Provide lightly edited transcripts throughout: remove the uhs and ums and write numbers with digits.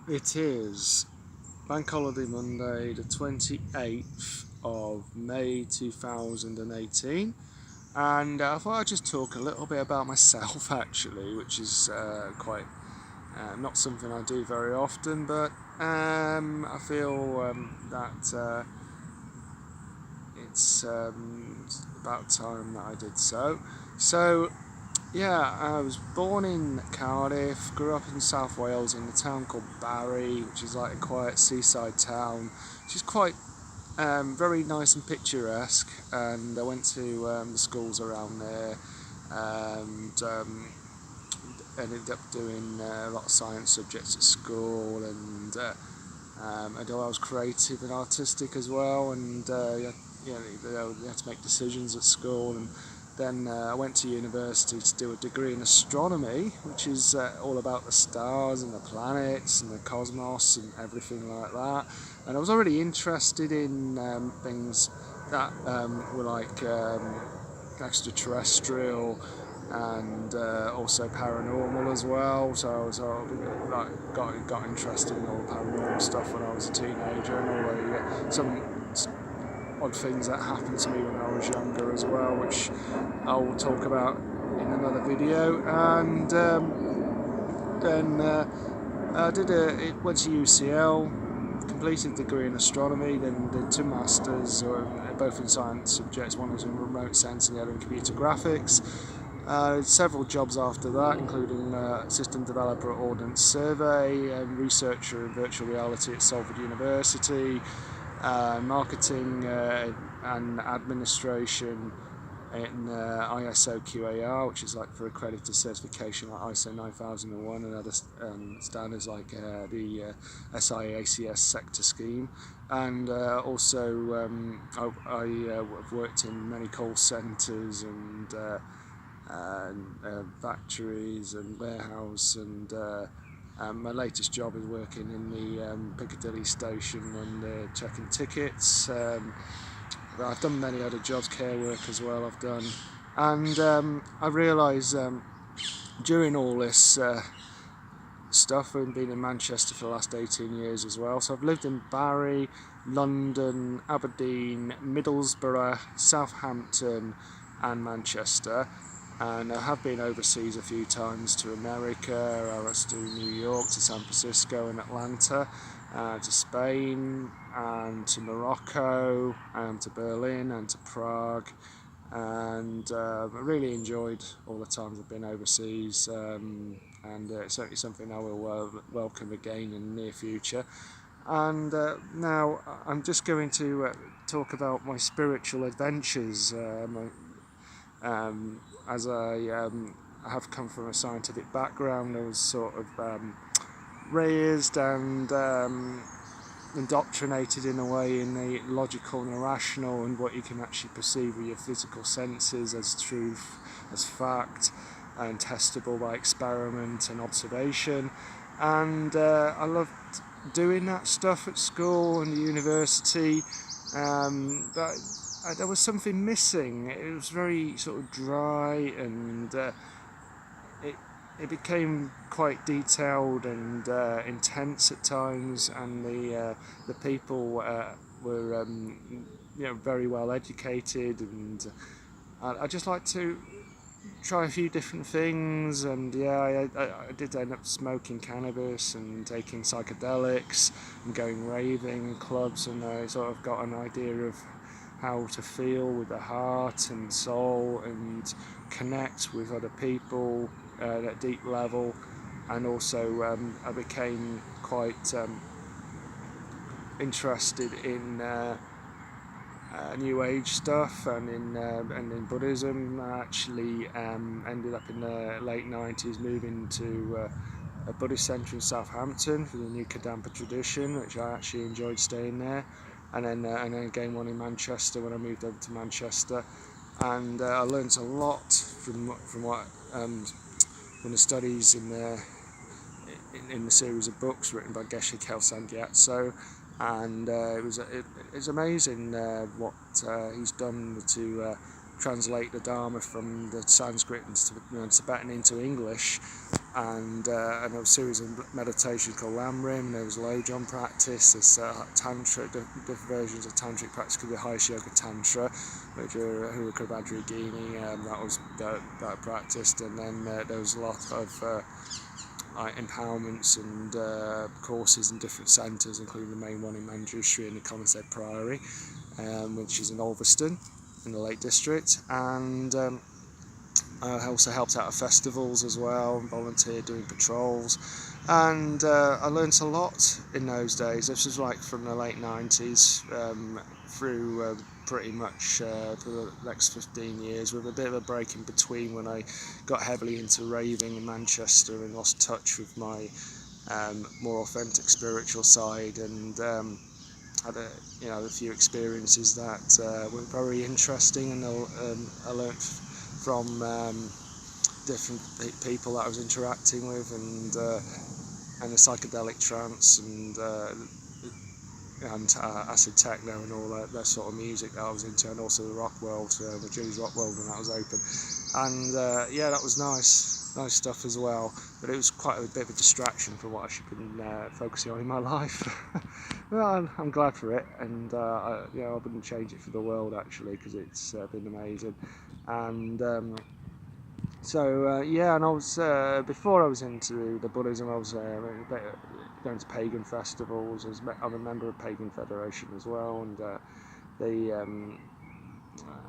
It is Bank Holiday Monday, the 28th of May 2018, and I thought I'd just talk a little bit about myself actually, which is quite not something I do very often, but I feel that it's about time that I did so. So, yeah, I was born in Cardiff, grew up in South Wales in a town called Barry, which is like a quiet seaside town, which is quite very nice and picturesque. And I went to the schools around there, and ended up doing a lot of science subjects at school, and although I was creative and artistic as well, and you had to make decisions at school, and then I went to university to do a degree in astronomy, which is all about the stars and the planets and the cosmos and everything like that. And I was already interested in things that were like extraterrestrial and also paranormal as well. So I was got interested in all the paranormal stuff when I was a teenager, and all the some odd things that happened to me when I was younger as well, which I'll talk about in another video. And then I went to UCL, completed a degree in astronomy, then did two masters, both in science subjects. One was in remote sensing, the other in computer graphics. Several jobs after that, including system developer at Ordnance Survey, researcher in virtual reality at Salford University, marketing and administration in ISO QAR, which is like for accredited certification like ISO 9001 and other standards like the SIACS sector scheme. And also I've worked in many call centres and factories and warehouse, and my latest job is working in the Piccadilly station and checking tickets. But I've done many other jobs, care work as well I've done, and I realise during all this stuff, I've been in Manchester for the last 18 years as well, so I've lived in Barry, London, Aberdeen, Middlesbrough, Southampton and Manchester. And I have been overseas a few times, to America, I was to New York, to San Francisco and Atlanta, to Spain and to Morocco and to Berlin and to Prague, and I really enjoyed all the times I've been overseas, and it's certainly something I will welcome again in the near future. And now I'm just going to talk about my spiritual adventures. As I have come from a scientific background, I was sort of raised and indoctrinated in a way in the logical and irrational, and what you can actually perceive with your physical senses as truth, as fact, and testable by experiment and observation. And I loved doing that stuff at school and the university, but there was something missing. It was very sort of dry, and it became quite detailed and intense at times, and the people were very well educated, and I just like to try a few different things. And yeah, I did end up smoking cannabis and taking psychedelics and going raving in clubs, and I sort of got an idea of how to feel with the heart and soul and connect with other people at a deep level. And also I became quite interested in New Age stuff and in Buddhism. I actually ended up in the late 90s moving to a Buddhist centre in Southampton for the New Kadampa tradition, which I actually enjoyed staying there. And then again one in Manchester when I moved over to Manchester, and I learnt a lot from what from the studies in the series of books written by Geshe Kelsang Gyatso, and it's amazing what he's done to translate the Dharma from the Sanskrit and Tibetan into English. and there was a series of meditations called Lamrim. There was Lojong practice. There's tantra, different versions of tantric practice. Could be highest yoga tantra, which are Hurika Vajrayogini. That was that practiced, and then there was a lot of empowerments and courses in different centres, including the main one in Manjushri in the Commonsay Priory, which is in Ulverston in the Lake District, and I also helped out at festivals as well, and volunteered doing patrols, and I learnt a lot in those days. This was like from the late 90s through pretty much for the next 15 years, with a bit of a break in between when I got heavily into raving in Manchester and lost touch with my more authentic spiritual side, and had a few experiences that were very interesting, and I learnt from different people that I was interacting with, and the psychedelic trance and acid techno and all that sort of music that I was into, and also the rock world, the Julie's Rock World when that was open, and that was nice stuff as well. But it was quite a bit of a distraction from what I should have been focusing on in my life. Well, I'm glad for it, and I wouldn't change it for the world actually, because it's been amazing. And and I was before I was into the Buddhism, I was going to pagan festivals. I'm a member of Pagan Federation as well, and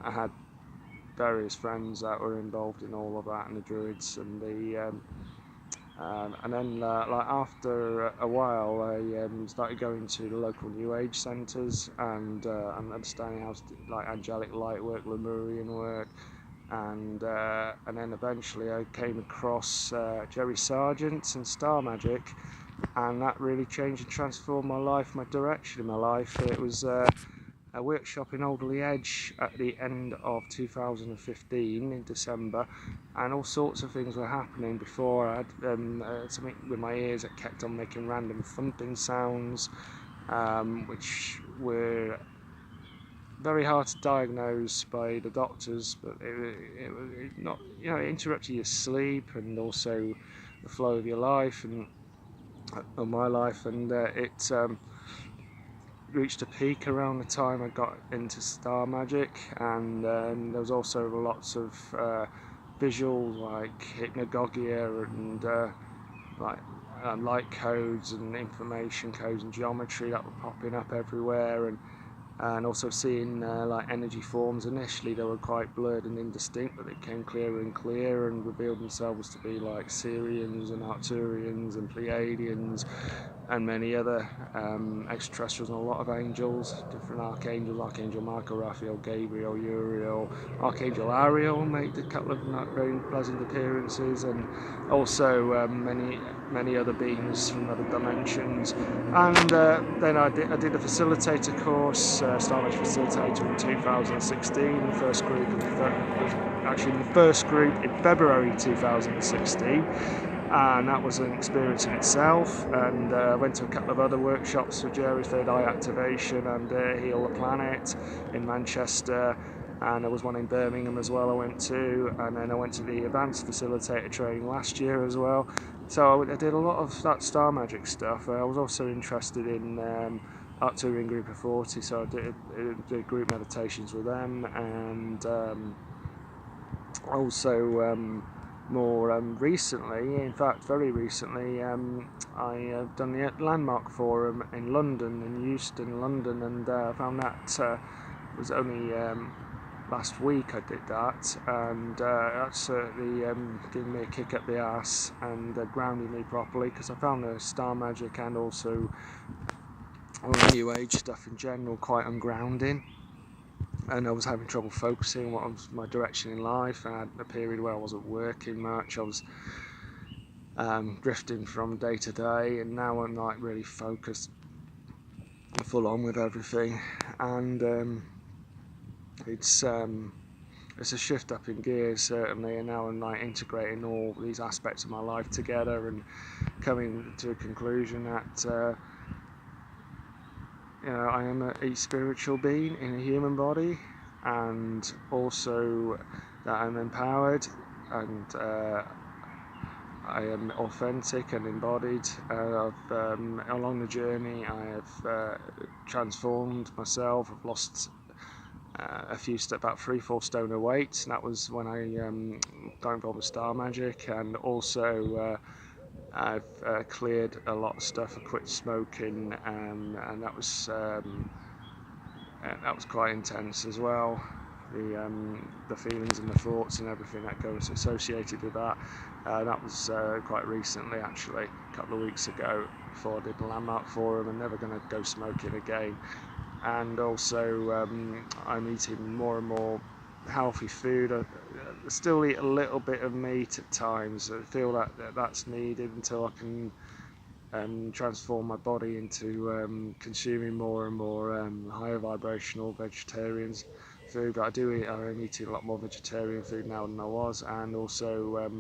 I had various friends that were involved in all of that, and the Druids, and and then like after a while I started going to the local New Age centres and understanding how to do, like, angelic light work, Lemurian work, and then eventually I came across Jerry Sargent and Star Magic, and that really changed and transformed my life, my direction in my life. It was a workshop in Alderley Edge at the end of 2015 in December, and all sorts of things were happening. Before I had something with my ears that kept on making random thumping sounds, which were very hard to diagnose by the doctors, but it not, it interrupted your sleep and also the flow of your life and of my life, and it reached a peak around the time I got into Star Magic, and there was also lots of visuals like hypnagogia and light codes and information codes and geometry that were popping up everywhere, and also seeing like energy forms. Initially they were quite blurred and indistinct, but they became clearer and clearer and revealed themselves to be like Sirians and Arcturians and Pleiadians and many other extraterrestrials, and a lot of angels, different archangels, Archangel Michael, Raphael, Gabriel, Uriel, Archangel Ariel made a couple of very pleasant appearances, and also many other beings from other dimensions. And then I did a facilitator course, Star Magic Facilitator, in 2016. The first group, in February 2016. And that was an experience in itself, and I went to a couple of other workshops for Jerry, Third Eye Activation and Heal the Planet in Manchester, and there was one in Birmingham as well I went to, and then I went to the Advanced Facilitator training last year as well. So I did a lot of that Star Magic stuff. I was also interested in Arcturian Group of 40, so I did group meditations with them, and also more recently, in fact very recently, I done the Landmark Forum in London, in Euston, London, and I found that was only last week I did that, and that's certainly giving me a kick up the arse and grounding me properly, because I found the Star Magic and also all the New Age stuff in general quite ungrounding, and I was having trouble focusing what was my direction in life. I had a period where I wasn't working much, I was drifting from day to day, and now I'm like really focused full on with everything, and it's a shift up in gears certainly, and now I'm like integrating all these aspects of my life together and coming to a conclusion that I am a spiritual being in a human body, and also that I'm empowered, and I am authentic and embodied. Along the journey I have transformed myself. I've lost about 3-4 stone of weight, and that was when I got involved with Star Magic, and also I've cleared a lot of stuff. I quit smoking, and that was quite intense as well. The feelings and the thoughts and everything that goes associated with that. That was quite recently, actually, a couple of weeks ago, before I did the Landmark Forum. I'm never going to go smoking again. And also I'm eating more and more healthy food. I still eat a little bit of meat at times. I feel that that's needed until I can transform my body into consuming more and more higher vibrational vegetarians food. But I'm eating a lot more vegetarian food now than I was, and also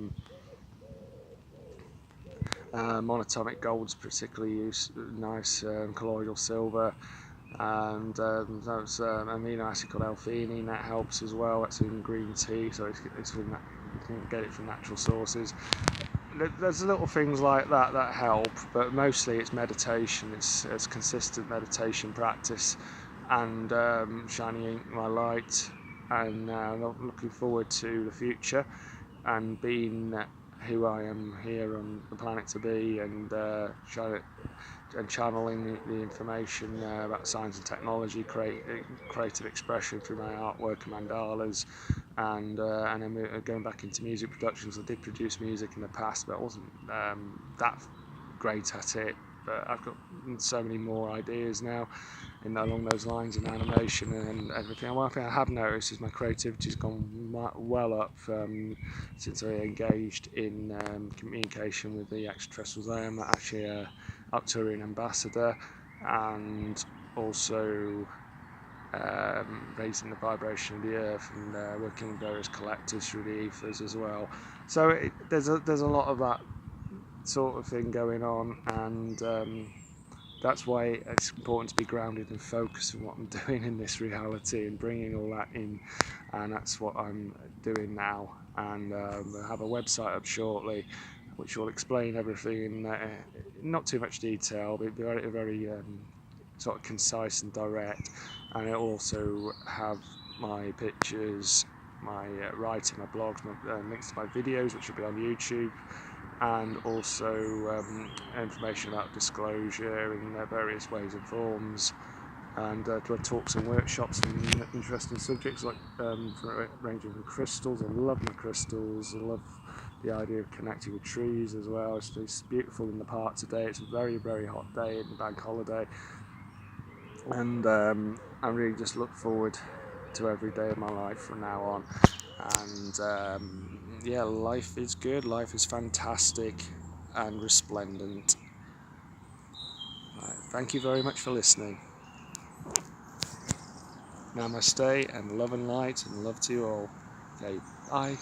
monatomic gold's particularly nice, colloidal silver, and that's amino acid called L-theanine that helps as well. That's in green tea, so it's from that, you can get it from natural sources. There's little things like that that help, but mostly it's meditation. It's consistent meditation practice, and shining my light, and looking forward to the future and being who I am here on the planet to be, and channeling the information about science and technology, creative expression through my artwork and mandalas, and then going back into music productions. I did produce music in the past, but I wasn't that great at it. But I've got so many more ideas now along those lines in animation and everything. One thing I have noticed is my creativity's gone well up since I engaged in communication with the extraterrestrials. I am actually a Arcturian ambassador, and also raising the vibration of the earth, and working with various collectives through the ethers as well. So there's a lot of that sort of thing going on, and that's why it's important to be grounded and focused on what I'm doing in this reality and bringing all that in, and that's what I'm doing now. And I'll have a website up shortly which will explain everything in not too much detail, but very sort of concise and direct, and it'll also have my pictures, my writing, my blogs, links to my videos which will be on YouTube, and also information about disclosure in various ways and forms, and talks and workshops on interesting subjects like ranging from crystals. I love my crystals. I love the idea of connecting with trees as well. It's beautiful in the park today. It's a very, very hot day in the bank holiday, and I really just look forward to every day of my life from now on. And yeah, life is good, life is fantastic and resplendent. Right, thank you very much for listening. Namaste, and love and light, and love to you all. Okay, bye.